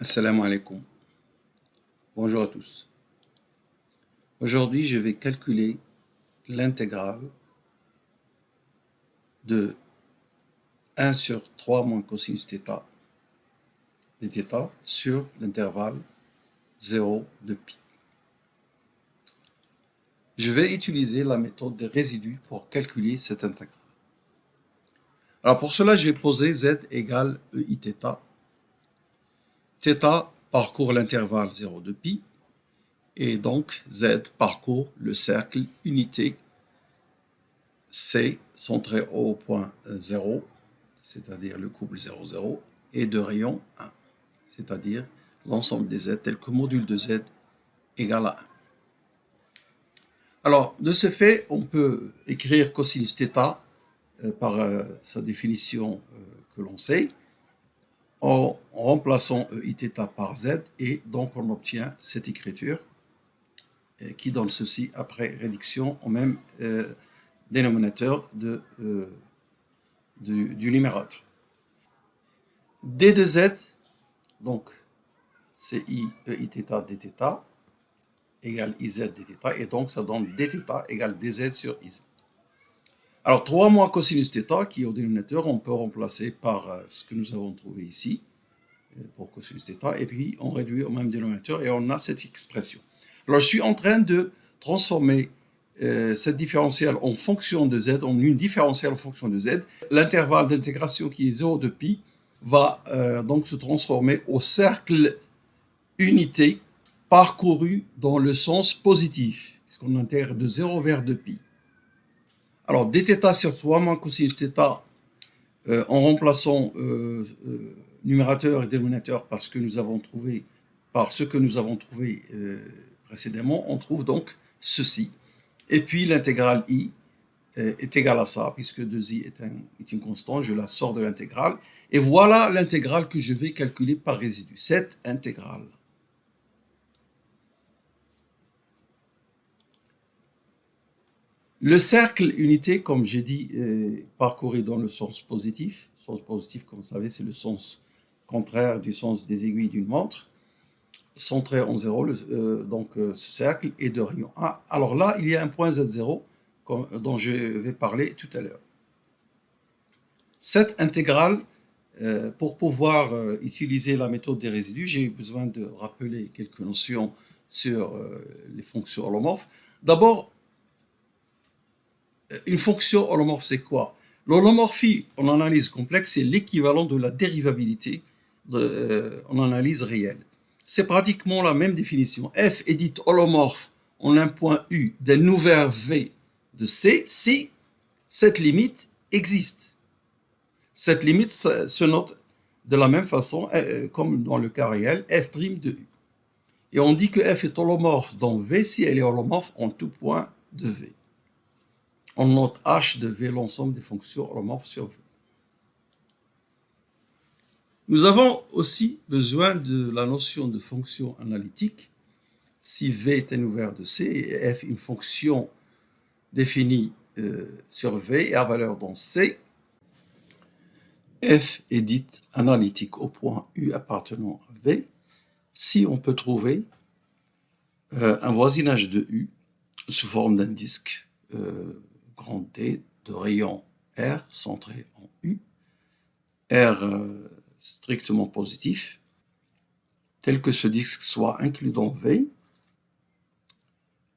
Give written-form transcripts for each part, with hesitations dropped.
Assalamu alaikum. Bonjour à tous. Aujourd'hui, je vais calculer l'intégrale de 1 sur 3 moins cosinus θ dθ sur l'intervalle 0 de pi. Je vais utiliser la méthode des résidus pour calculer cette intégrale. Alors pour cela, je vais poser z égale eiθ. Θ parcourt l'intervalle 0 de pi et donc z parcourt le cercle unité C centré au point 0, c'est-à-dire le couple 0, 0, et de rayon 1, c'est-à-dire l'ensemble des z tel que module de z égale à 1. Alors, de ce fait, on peut écrire cosinus θ par sa définition que l'on sait, en remplaçant eiθ par z, et donc on obtient cette écriture qui donne ceci après réduction au même dénominateur du numérateur. d de z, donc c'est i eiθ dθ égale iz dθ, et donc ça donne dθ égale dz sur iz. Alors 3 moins cosinus θ qui est au dénominateur, on peut remplacer par ce que nous avons trouvé ici pour cosinus θ, et puis on réduit au même dénominateur et on a cette expression. Alors je suis en train de transformer cette différentielle en fonction de z, en une différentielle en fonction de z. L'intervalle d'intégration qui est 0 de pi va donc se transformer au cercle unité parcouru dans le sens positif, puisqu'on intègre de 0 vers 2 pi. Alors dθ sur 3 moins cosinus θ, en remplaçant numérateur et dénominateur par ce que nous avons trouvé précédemment, on trouve donc ceci. Et puis l'intégrale i est égale à ça, puisque 2i est une constante, je la sors de l'intégrale. Et voilà l'intégrale que je vais calculer par résidu, cette intégrale. Le cercle unité, comme j'ai dit, est parcouru dans le sens positif. Le sens positif, comme vous savez, c'est le sens contraire du sens des aiguilles d'une montre. Centré en 0, donc ce cercle est de rayon 1. Alors là, il y a un point Z0 dont je vais parler tout à l'heure. Cette intégrale, pour pouvoir utiliser la méthode des résidus, j'ai besoin de rappeler quelques notions sur les fonctions holomorphes. D'abord, une fonction holomorphe, c'est quoi? L'holomorphie en analyse complexe, c'est l'équivalent de la dérivabilité en analyse réelle. C'est pratiquement la même définition. F est dite holomorphe en un point U d'un ouvert V de C si cette limite existe. Cette limite se note de la même façon, comme dans le cas réel, f' de U. Et on dit que f est holomorphe dans V si elle est holomorphe en tout point de V. On note h de V l'ensemble des fonctions holomorphes sur V. Nous avons aussi besoin de la notion de fonction analytique. Si V est un ouvert de C et f une fonction définie sur V et à valeur dans C, f est dite analytique au point U appartenant à V si on peut trouver un voisinage de U sous forme d'un disque grand D de rayon R centré en U, R strictement positif, tel que ce disque soit inclus dans V,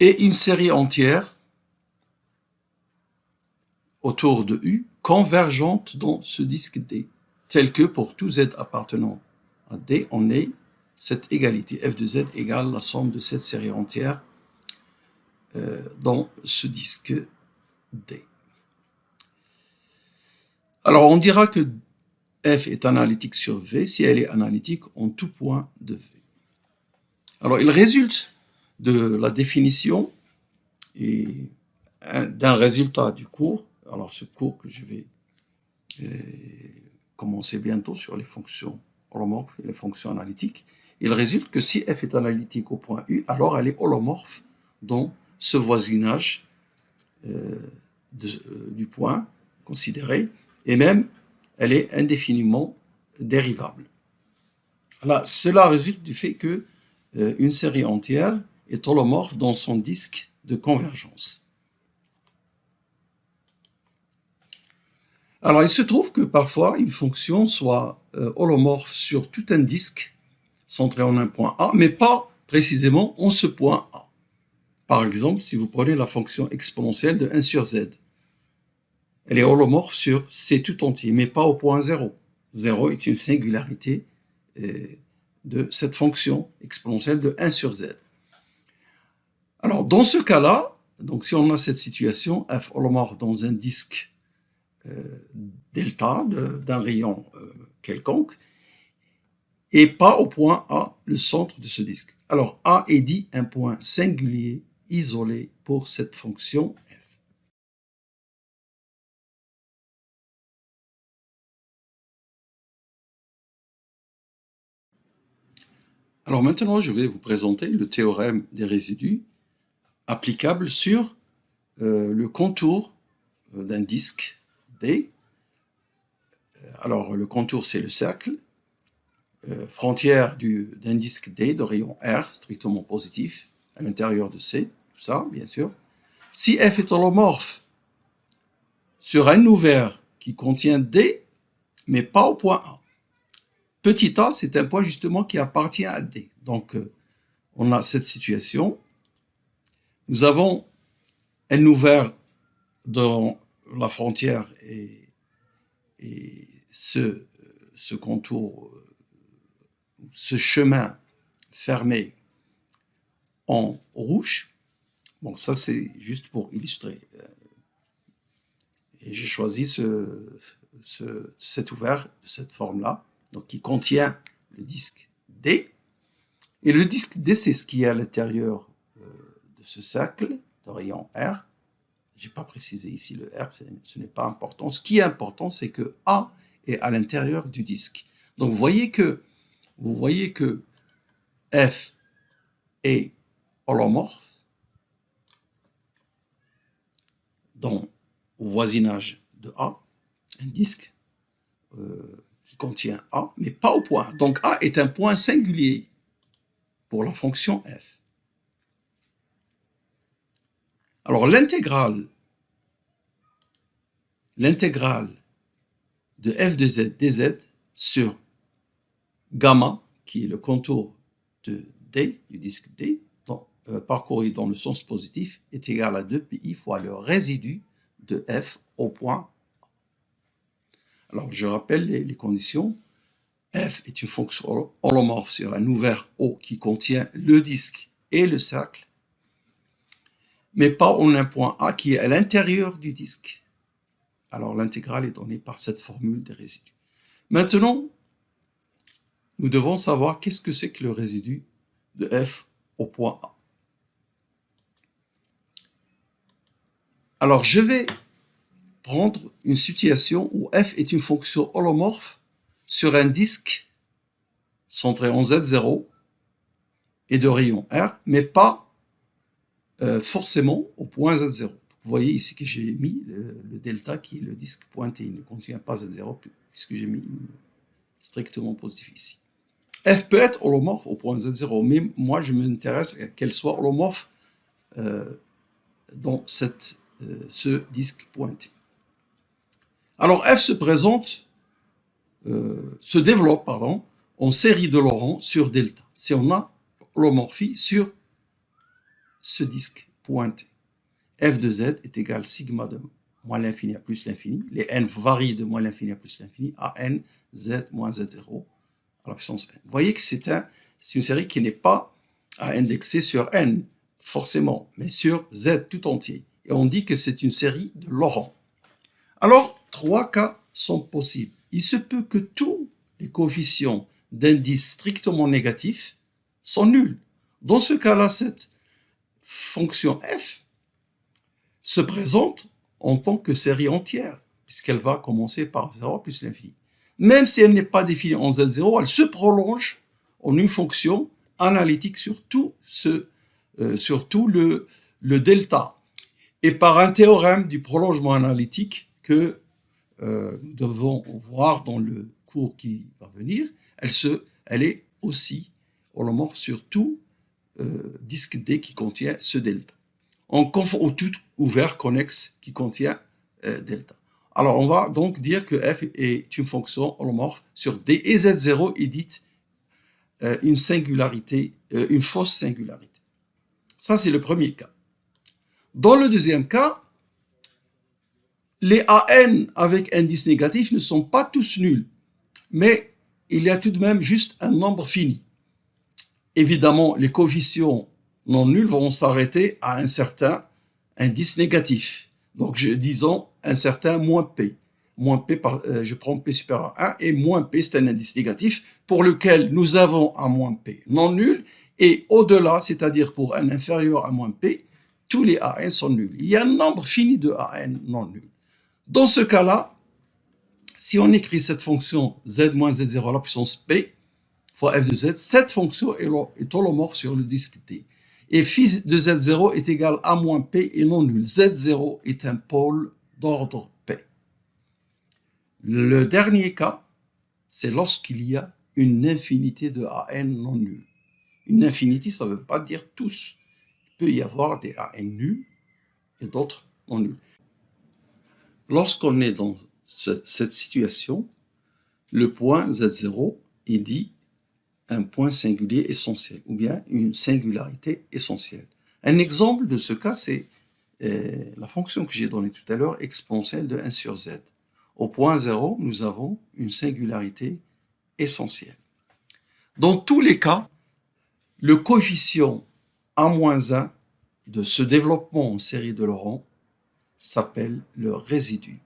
et une série entière autour de U convergente dans ce disque D, tel que pour tout Z appartenant à D, on ait cette égalité f de Z égale la somme de cette série entière dans ce disque D. Alors on dira que f est analytique sur V si elle est analytique en tout point de V. Alors il résulte de la définition et d'un résultat du cours. Alors ce cours que je vais commencer bientôt sur les fonctions holomorphes et les fonctions analytiques, il résulte que si f est analytique au point U, alors elle est holomorphe dans ce voisinage du point considéré, et même elle est indéfiniment dérivable. Là, cela résulte du fait que une série entière est holomorphe dans son disque de convergence. Alors, il se trouve que parfois, une fonction soit holomorphe sur tout un disque centré en un point A, mais pas précisément en ce point A. Par exemple, si vous prenez la fonction exponentielle de 1 sur z, elle est holomorphe sur C tout entier, mais pas au point 0. 0 est une singularité de cette fonction exponentielle de 1 sur z. Alors, dans ce cas-là, donc si on a cette situation, f holomorphe dans un disque delta d'un rayon quelconque, et pas au point A, le centre de ce disque. Alors, A est dit un point singulier isolé pour cette fonction f. Alors maintenant, je vais vous présenter le théorème des résidus applicable sur le contour d'un disque D. Alors, le contour, c'est le cercle. Frontière d'un disque D de rayon R, strictement positif, à l'intérieur de C, tout ça, bien sûr. Si F est holomorphe sur un ouvert qui contient D, mais pas au point A. Petit a, c'est un point justement qui appartient à D. Donc, on a cette situation. Nous avons un ouvert dans la frontière et ce contour, ce chemin fermé en rouge. Bon, ça c'est juste pour illustrer. Et j'ai choisi cet ouvert de cette forme-là, donc qui contient le disque D. Et le disque D, c'est ce qui est à l'intérieur de ce cercle de rayon R. Je n'ai pas précisé ici le R, ce n'est pas important. Ce qui est important, c'est que A est à l'intérieur du disque. Donc vous voyez que F est holomorphe au voisinage de A, un disque qui contient A, mais pas au point. Donc A est un point singulier pour la fonction f. Alors l'intégrale de f de z dz sur gamma, qui est le contour de D, du disque D, parcouru dans le sens positif, est égal à 2pi fois le résidu de f au point A. Alors je rappelle les conditions. F est une fonction holomorphe sur un ouvert O qui contient le disque et le cercle, mais pas en un point A qui est à l'intérieur du disque. Alors l'intégrale est donnée par cette formule des résidus. Maintenant, nous devons savoir qu'est-ce que c'est que le résidu de F au point A. Alors je vais prendre une situation où F est une fonction holomorphe sur un disque centré en Z0 et de rayon R, mais pas forcément au point Z0. Vous voyez ici que j'ai mis le delta qui est le disque pointé, il ne contient pas Z0 puisque j'ai mis strictement positif ici. F peut être holomorphe au point Z0, mais moi je m'intéresse à qu'elle soit holomorphe dans ce disque pointé. Alors F se développe en série de Laurent sur delta. Si on a holomorphie sur ce disque pointé. F de z est égal sigma de moins l'infini à plus l'infini. Les n varient de moins l'infini à plus l'infini à n z moins z0 à la puissance n. Vous voyez que c'est une série qui n'est pas à indexer sur n, forcément, mais sur z tout entier. Et on dit que c'est une série de Laurent. Alors, 3 cas sont possibles. Il se peut que tous les coefficients d'indice strictement négatifs sont nuls. Dans ce cas-là, cette fonction f se présente en tant que série entière, puisqu'elle va commencer par 0 plus l'infini. Même si elle n'est pas définie en z0, elle se prolonge en une fonction analytique sur tout le delta. Et par un théorème du prolongement analytique que nous devons voir dans le cours qui va venir, elle est aussi holomorphe sur tout disque D qui contient ce delta. Ou tout ouvert connexe qui contient delta. Alors, on va donc dire que f est une fonction holomorphe sur D et Z0 est dite une singularité, une fausse singularité. Ça, c'est le premier cas. Dans le deuxième cas, les AN avec indice négatif ne sont pas tous nuls, mais il y a tout de même juste un nombre fini. Évidemment, les coefficients non nuls vont s'arrêter à un certain indice négatif. Donc, disons un certain moins P. Moins P je prends P supérieur à 1 et moins P, c'est un indice négatif pour lequel nous avons un moins P non nul. Et au-delà, c'est-à-dire pour un inférieur à moins P, tous les AN sont nuls. Il y a un nombre fini de AN non nuls. Dans ce cas-là, si on écrit cette fonction z moins z0 à la puissance P fois f de z, cette fonction est holomorphe sur le disque T. Et phi de z0 est égal à moins P et non nul. Z0 est un pôle d'ordre P. Le dernier cas, c'est lorsqu'il y a une infinité de AN non nuls. Une infinité, ça ne veut pas dire tous. Il peut y avoir des AN nuls et d'autres non nuls. Lorsqu'on est dans cette situation, le point Z0 est dit un point singulier essentiel, ou bien une singularité essentielle. Un exemple de ce cas, c'est la fonction que j'ai donnée tout à l'heure, exponentielle de 1 sur z. Au point 0, nous avons une singularité essentielle. Dans tous les cas, le coefficient A-1 de ce développement en série de Laurent s'appelle le résidu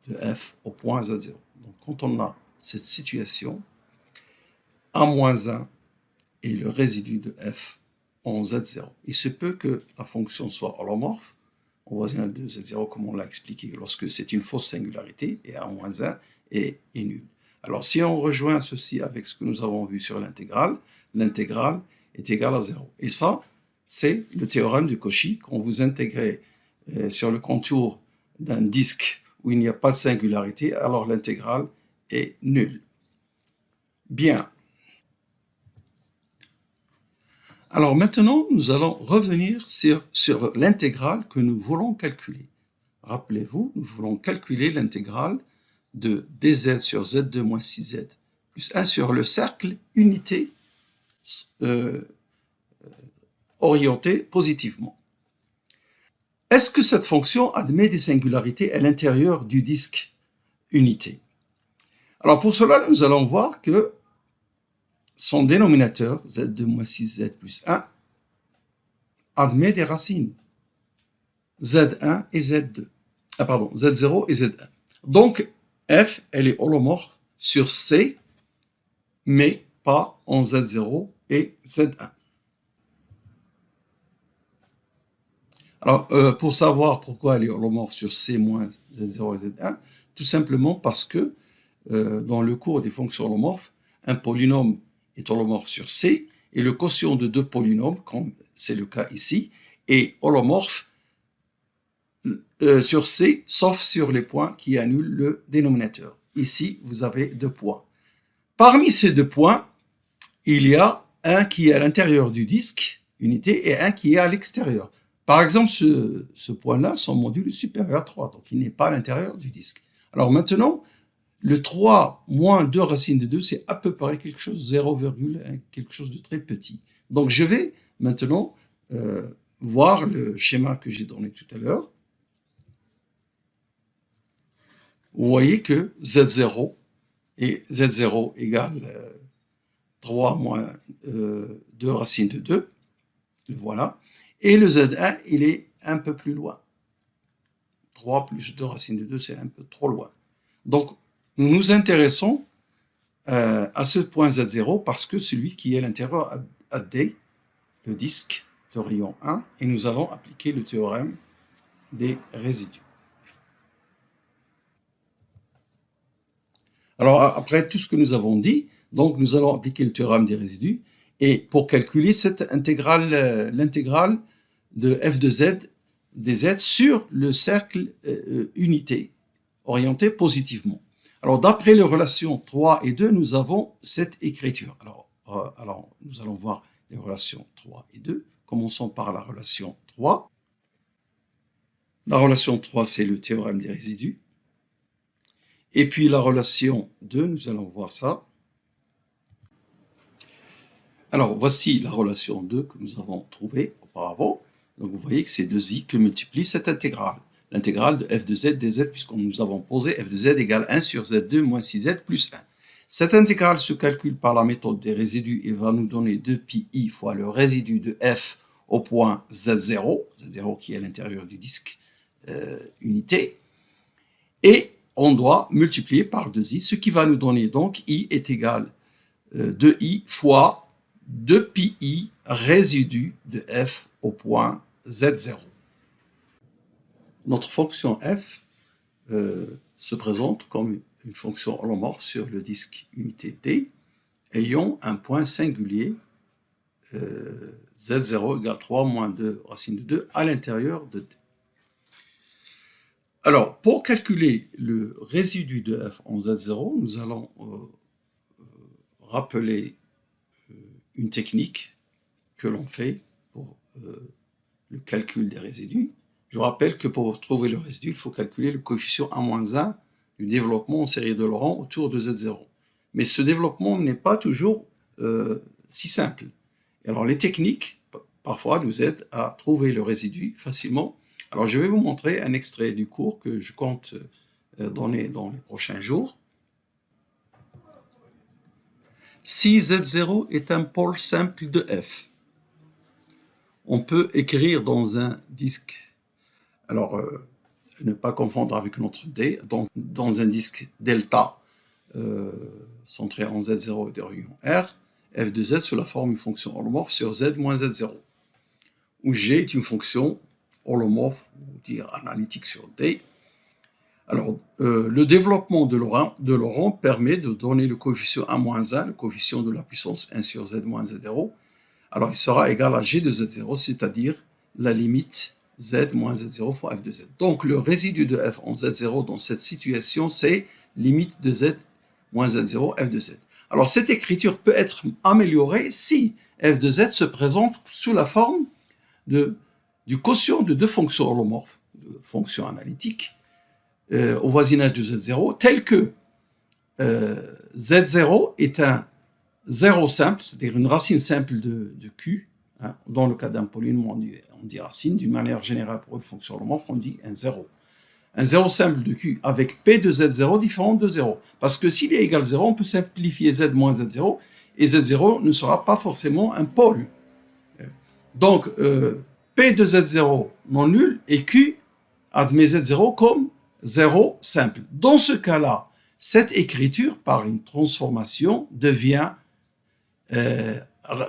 de f au point Z0. Donc, quand on a cette situation, A-1 est le résidu de f en Z0. Il se peut que la fonction soit holomorphe, en voisinage de Z0, comme on l'a expliqué, lorsque c'est une fausse singularité, et A-1 est nul. Alors, si on rejoint ceci avec ce que nous avons vu sur l'intégrale est égale à 0. Et ça, c'est le théorème de Cauchy. Quand vous intégrez sur le contour d'un disque où il n'y a pas de singularité, alors l'intégrale est nulle. Bien. Alors maintenant, nous allons revenir sur l'intégrale que nous voulons calculer. Rappelez-vous, nous voulons calculer l'intégrale de dz sur z2 moins 6z plus 1 sur le cercle unité orienté positivement. Est-ce que cette fonction admet des singularités à l'intérieur du disque unité? Alors pour cela, nous allons voir que son dénominateur, z2 moins 6z plus 1, admet des racines, z1 et z2. Z0 et z1. Donc, f, elle est holomorphe sur C, mais pas en z0 et z1. Alors, pour savoir pourquoi elle est holomorphe sur C moins z0 et z1, tout simplement parce que dans le cours des fonctions holomorphes, un polynôme est holomorphe sur C, et le quotient de deux polynômes, comme c'est le cas ici, est holomorphe sur C, sauf sur les points qui annulent le dénominateur. Ici, vous avez deux points. Parmi ces deux points, il y a un qui est à l'intérieur du disque unité et un qui est à l'extérieur. Par exemple, ce point-là, son module est supérieur à 3, donc il n'est pas à l'intérieur du disque. Alors maintenant, le 3 moins 2 racines de 2, c'est à peu près quelque chose, 0, quelque chose de très petit. Donc je vais maintenant voir le schéma que j'ai donné tout à l'heure. Vous voyez que Z0 égale 3 moins 2 racines de 2. Le voilà. Et le Z1, il est un peu plus loin. 3 plus 2 racines de 2, c'est un peu trop loin. Donc, nous nous intéressons à ce point Z0 parce que celui qui est à l'intérieur à D, le disque de rayon 1, et nous allons appliquer le théorème des résidus. Alors, après tout ce que nous avons dit, donc nous allons appliquer le théorème des résidus, et pour calculer cette intégrale, l'intégrale de f de z dz sur le cercle unité, orienté positivement. Alors, d'après les relations 3 et 2, nous avons cette écriture. Alors, alors, nous allons voir les relations 3 et 2. Commençons par la relation 3. La relation 3, c'est le théorème des résidus. Et puis la relation 2, nous allons voir ça. Alors, voici la relation 2 que nous avons trouvée auparavant. Donc, vous voyez que c'est 2i que multiplie cette intégrale. L'intégrale de f de z dz, puisque nous avons posé f de z égale 1 sur z2 moins 6z plus 1. Cette intégrale se calcule par la méthode des résidus et va nous donner 2pi fois le résidu de f au point z0, z0 qui est à l'intérieur du disque unité, et on doit multiplier par 2i, ce qui va nous donner donc i est égal 2i fois 2pi résidu de f au point z0. Notre fonction f se présente comme une fonction holomorphe sur le disque unité t ayant un point singulier z0 égale 3 moins 2 racine de 2 à l'intérieur de t. Alors, pour calculer le résidu de f en z0, nous allons rappeler une technique que l'on fait pour le calcul des résidus. Je vous rappelle que pour trouver le résidu, il faut calculer le coefficient A-1 du développement en série de Laurent autour de Z0. Mais ce développement n'est pas toujours si simple. Alors les techniques, parfois, nous aident à trouver le résidu facilement. Alors je vais vous montrer un extrait du cours que je compte donner dans les prochains jours. Si Z0 est un pôle simple de F, on peut écrire dans un disque, alors ne pas confondre avec notre D, donc dans un disque delta centré en Z0 de réunion R, f de z sous la forme d'une fonction holomorphe sur z moins z0, où G est une fonction holomorphe, ou dire analytique sur D. Alors, le développement de Laurent permet de donner le coefficient A-1, le coefficient de la puissance 1 sur z moins z0. Alors, il sera égal à G de z0, c'est-à-dire la limite z moins z0 fois f de z. Donc, le résidu de f en z0 dans cette situation, c'est limite de z moins z0 f de z. Alors, cette écriture peut être améliorée si f de z se présente sous la forme du quotient de deux fonctions holomorphes, de fonctions analytiques, au voisinage de z0, tel que z0 est un zéro simple, c'est-à-dire une racine simple de q. Hein, dans le cas d'un polynôme, on dit racine. D'une manière générale, pour une fonction holomorphe, on dit un zéro. Un zéro simple de q avec p de z0 différent de 0. Parce que s'il est égal à 0, on peut simplifier z moins z0, et z0 ne sera pas forcément un pôle. Donc, p de z0 non nul et q admet z0 comme 0 simple. Dans ce cas-là, cette écriture, par une transformation,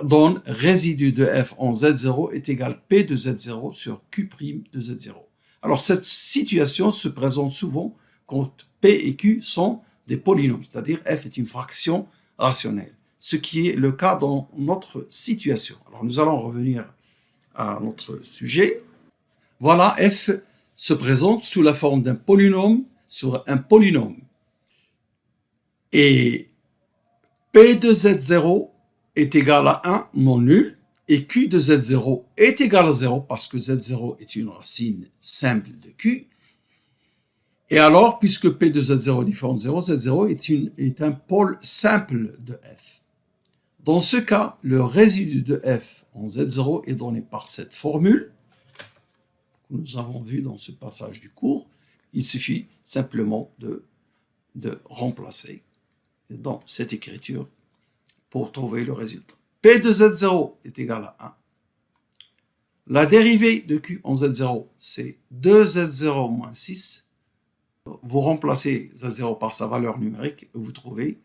donne résidu de f en z0 est égal p de z0 sur q' de z0. Alors, cette situation se présente souvent quand p et q sont des polynômes, c'est-à-dire f est une fraction rationnelle, ce qui est le cas dans notre situation. Alors, nous allons revenir à notre sujet. Voilà, f se présente sous la forme d'un polynôme sur un polynôme. Et p de z0 est égal à 1 non nul, et q de z0 est égal à 0 parce que z0 est une racine simple de q. Et alors, puisque p de z0 est différent de 0, z0 est un pôle simple de f. Dans ce cas, le résidu de f en z0 est donné par cette formule que nous avons vue dans ce passage du cours. Il suffit simplement de remplacer dans cette écriture pour trouver le résultat. P de z0 est égal à 1. La dérivée de q en z0, c'est 2z0 moins 6. Vous remplacez z0 par sa valeur numérique et vous trouvez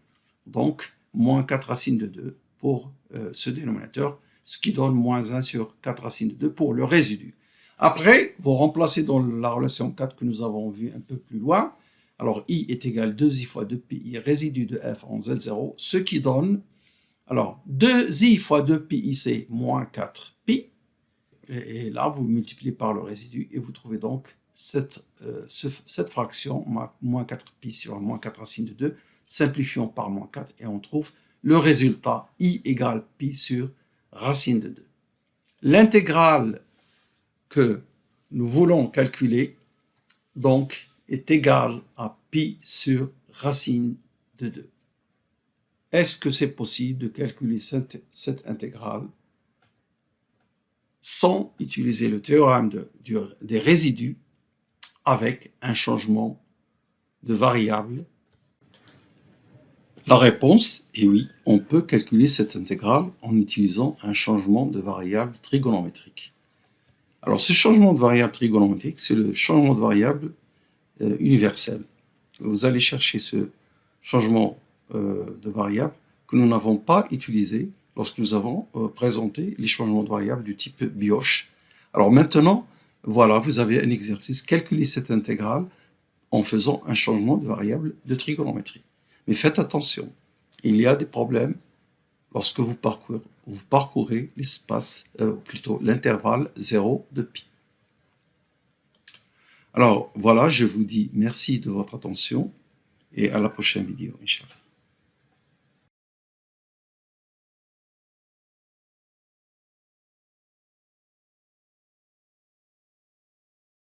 donc moins 4 racines de 2 pour ce dénominateur, ce qui donne moins 1 sur 4 racines de 2 pour le résidu. Après, vous remplacez dans la relation 4 que nous avons vue un peu plus loin. Alors, i est égal à 2i fois 2pi résidu de f en z0, ce qui donne, alors, 2i fois 2pi, c'est moins 4pi. Et là, vous multipliez par le résidu et vous trouvez donc cette fraction, moins 4pi sur moins 4 racine de 2, simplifions par moins 4 et on trouve le résultat I égale pi sur racine de 2. L'intégrale que nous voulons calculer donc est égale à pi sur racine de 2. Est-ce que c'est possible de calculer cette intégrale sans utiliser le théorème des résidus avec un changement de variable? La réponse est oui, on peut calculer cette intégrale en utilisant un changement de variable trigonométrique. Alors ce changement de variable trigonométrique, c'est le changement de variable universel. Vous allez chercher ce changement de variable que nous n'avons pas utilisé lorsque nous avons présenté les changements de variables du type Bioche. Alors maintenant, voilà, vous avez un exercice, calculer cette intégrale en faisant un changement de variable de trigonométrie. Mais faites attention, il y a des problèmes lorsque vous parcourez l'espace, plutôt l'intervalle 0 de pi. Alors voilà, je vous dis merci de votre attention et à la prochaine vidéo, Inch'Allah.